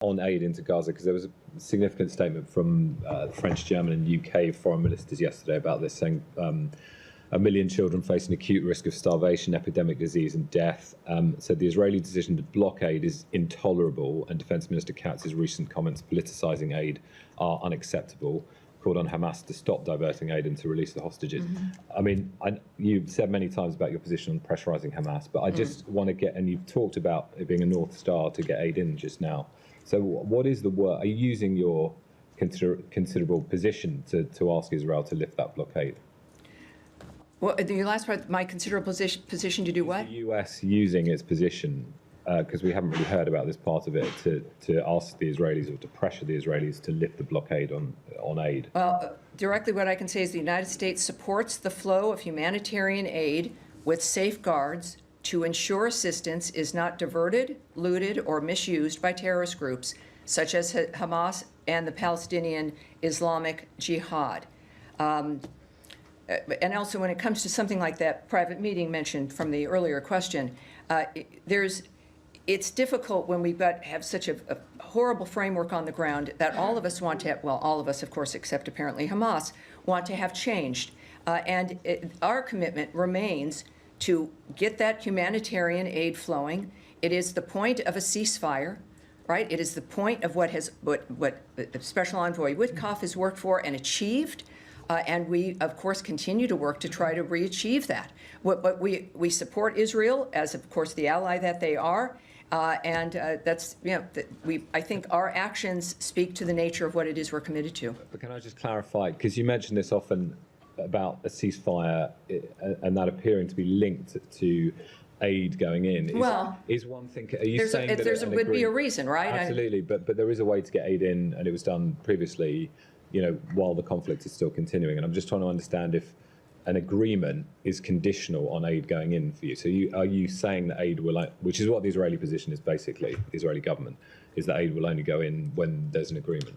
on aid into Gaza, because there was a significant statement from French, German and UK foreign ministers yesterday about this, saying 1 million children facing acute risk of starvation, epidemic disease and death. Said the Israeli decision to block aid is intolerable, and Defence Minister Katz's recent comments politicising aid are unacceptable. Called on Hamas to stop diverting aid and to release the hostages. I mean, you've said many times about your position on pressurising Hamas, but I just want to get, and you've talked about it being a North Star to get aid in just now. So what is the work? Are you using your considerable position to ask Israel to lift that blockade? Well, the last part, my considerable position to do what? Is the US using its position, because we haven't really heard about this part of it, to ask the Israelis or to pressure the Israelis to lift the blockade on aid? Well, directly what I can say is the United States supports the flow of humanitarian aid with safeguards to ensure assistance is not diverted, looted, or misused by terrorist groups such as Hamas and the Palestinian Islamic Jihad. And also when it comes to something like that private meeting mentioned from the earlier question, it's difficult when we have such a horrible framework on the ground that all of us want to have, well, all of us, of course, except apparently Hamas, want to have changed. Our commitment remains to get that humanitarian aid flowing. It is the point of a ceasefire, right? It is the point of what the Special Envoy Witkoff has worked for and achieved. And we, of course, continue to work to try to re-achieve that. But we support Israel as, of course, the ally that they are. That's, you know, I think our actions speak to the nature of what it is we're committed to. But can I just clarify, because you mention this often about a ceasefire and that appearing to be linked to aid going in. Is one thing, are you saying that there would be a reason, right? Absolutely, but there is a way to get aid in, and it was done previously, you know, while the conflict is still continuing. And I'm just trying to understand if an agreement is conditional on aid going in for you. So are you saying that aid will, which is what the Israeli position is basically, the Israeli government, is that aid will only go in when there's an agreement?